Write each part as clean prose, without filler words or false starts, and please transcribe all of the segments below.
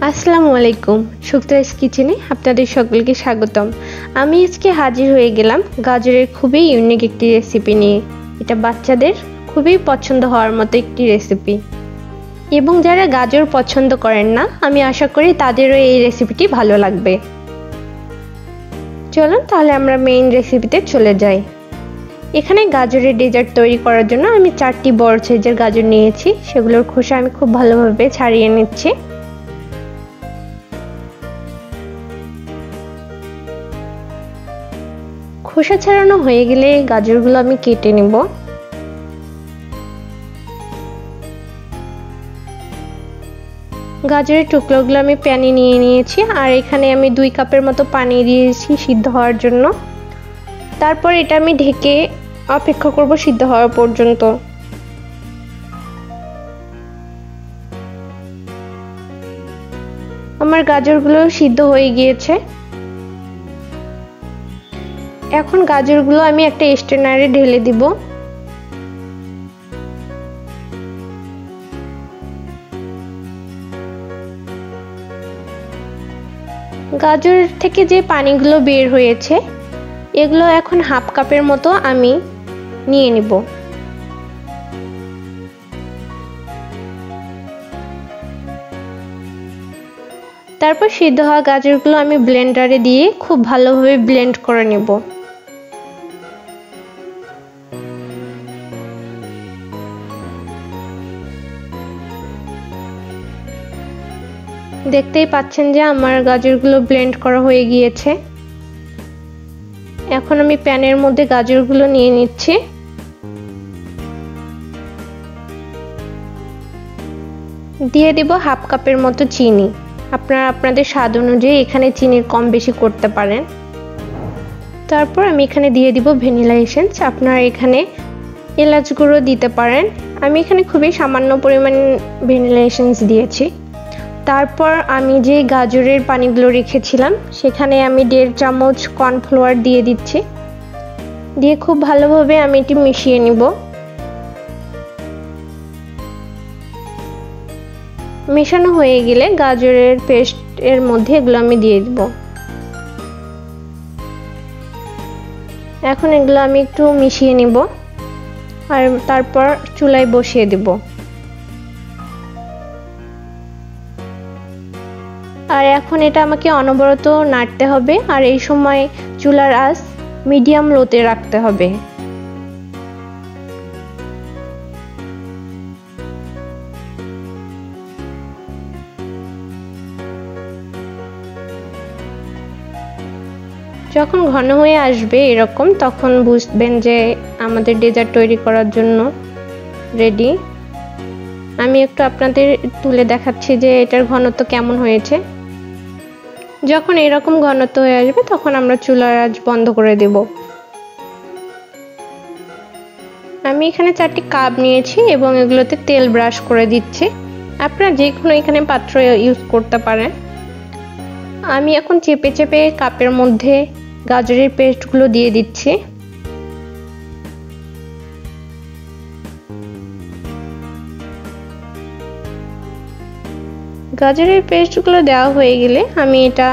আসসালামু আলাইকুম শুক্তারাস কিচেনে আপনাদের সকলকে স্বাগতম। আমি আজকে হাজির হয়ে গেলাম গাজরের খুবই ইউনিক একটি রেসিপি নিয়ে। এটা বাচ্চাদের খুবই পছন্দ হওয়ার মতো একটি রেসিপি এবং যারা গাজর পছন্দ করেন না আমি আশা করি তাদেরও এই রেসিপিটি ভালো লাগবে। চলুন তাহলে আমরা মেইন রেসিপিতে চলে যাই। এখানে গাজরের ডেজার্ট তৈরি করার জন্য আমি 4টি বড় সাইজের গাজর নিয়েছি। সেগুলোর খোসা আমি খুব ভালোভাবে ছাড়িয়ে নিচ্ছি। খোসা ছাড়ানো হয়ে গেলে গাজরগুলো আমি কেটে নেব। গাজরের টুকরোগুলো আমি প্যানে নিয়ে নিয়েছি আর এখানে আমি 2 কাপের মতো পানি দিয়েছি সিদ্ধ হওয়ার জন্য। তারপর এটা আমি ঢেকে অপেক্ষা করব সিদ্ধ হওয়া পর্যন্ত। আমার গাজরগুলো সিদ্ধ হয়ে গিয়েছে। এখন গাজরগুলো আমি একটা স্ট্রেনারে ঢেলে দিব। গাজর থেকে যে পানিগুলো বের হয়েছে এগুলো এখন হাফ কাপের মতো আমি নিয়ে নিব। তারপর সিদ্ধ হওয়া গাজরগুলো আমি ব্লেন্ডারে দিয়ে খুব ভালোভাবে ব্লেন্ড করে নেব। দেখতেই পাচ্ছেন যে আমার গাজরগুলো ব্লেন্ড করা হয়ে গিয়েছে। এখন আমি প্যানের মধ্যে গাজরগুলো নিয়ে নিচ্ছি। দিয়ে দেব হাফ কাপের মতো চিনি। আপনারা আপনাদের স্বাদ অনুযায়ী এখানে চিনির কম বেশি করতে পারেন। তারপর আমি এখানে দিয়ে দিব ভ্যানিলা এসেন্স। আপনারা এখানে এলাচ গুঁড়ো দিতে পারেন। আমি এখানে খুবই সামান্য পরিমাণ ভ্যানিলা এসেন্স দিয়েছি। তারপর আমি যে গাজরের পানিগুলো রেখেছিলাম সেখানে আমি 1.5 চামচ কর্নফ্লাওয়ার দিয়ে দিচ্ছি। দিয়ে খুব ভালোভাবে আমি এটি মিশিয়ে নিব। মেশানো হয়ে গেলে গাজরের পেস্ট এর মধ্যে এগুলো আমি দিয়ে দিব। এখন এগুলো আমি একটু মিশিয়ে নিব আর তারপর চুলায় বসিয়ে দেব। আর এখন এটা আমাকে অনবরত নাড়তে হবে আর এই সময় চুলার আঁচ মিডিয়াম লোতে রাখতে হবে। যখন ঘন হয়ে আসবে এরকম তখন বুঝবেন যে আমাদের ডেজার্ট তৈরি করার জন্য রেডি। আমি একটু আপনাদের তুলে দেখাচ্ছি যে এটার ঘনত্ব কেমন হয়েছে। যখন এরকম ঘনত্ব হয়ে আসবে তখন আমরা চুলার আঁচ বন্ধ করে দেব। আমি এখানে 4টি কাপ নিয়েছি এবং এগুলোতে তেল ব্রাশ করে দিচ্ছি। আপনারা যে কোনো এখানে পাত্র ইউজ করতে পারেন। আমি এখন চেপে চেপে কাপের মধ্যে গাজরের পেস্টগুলো দিয়ে দিচ্ছি। গাজরের পেস্টগুলো দেওয়া হয়ে গেলে আমি এটা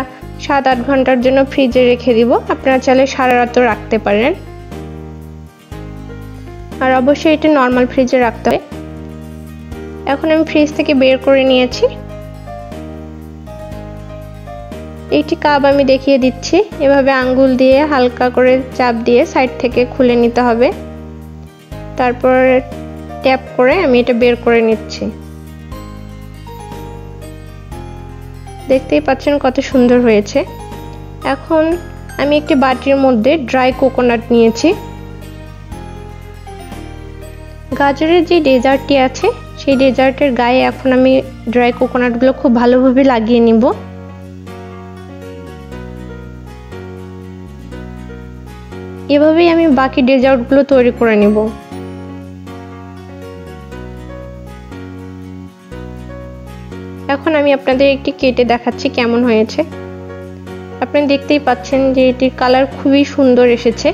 7-8 ঘন্টার জন্য ফ্রিজে রেখে দিব। আপনারা চাইলে সারা রাতও রাখতে পারেন আর অবশ্যই এটা নরমাল ফ্রিজে রাখতে হবে। এখন আমি ফ্রিজ থেকে বের করে নিয়েছি। এইটি কাপ আমি দেখিয়ে দিচ্ছি। এভাবে আঙ্গুল দিয়ে হালকা করে চাপ দিয়ে সাইড থেকে খুলে নিতে হবে। তারপর ট্যাপ করে আমি এটা বের করে নিচ্ছি। দেখতেই পাচ্ছেন কত সুন্দর হয়েছে। এখন আমি একটি বাটির মধ্যে ড্রাই কোকোনাট নিয়েছি। গাজরের যে ডেজার্টটি আছে সেই ডেজার্টের গায়ে এখন আমি ড্রাই কোকোনাটগুলো খুব ভালোভাবে লাগিয়ে নিব। এভাবেই আমি বাকি ডেজার্টগুলো তৈরি করে নেব। এখন আমি আপনাদের একটি কেটে দেখাচ্ছি কেমন হয়েছে। আপনারা দেখতেই পাচ্ছেন যে এটির কালার খুবই সুন্দর এসেছে।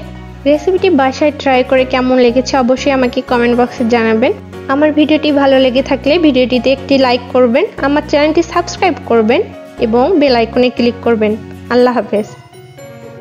রেসিপিটি বাসায় ট্রাই করে কেমন লেগেছে অবশ্যই আমাকে কমেন্ট বক্সে জানাবেন। আমার ভিডিওটি ভালো লেগে থাকলে ভিডিওটিতে একটি লাইক করবেন, আমার চ্যানেলটি সাবস্ক্রাইব করবেন এবং বেল আইকনে ক্লিক করবেন। আল্লাহ হাফেজ।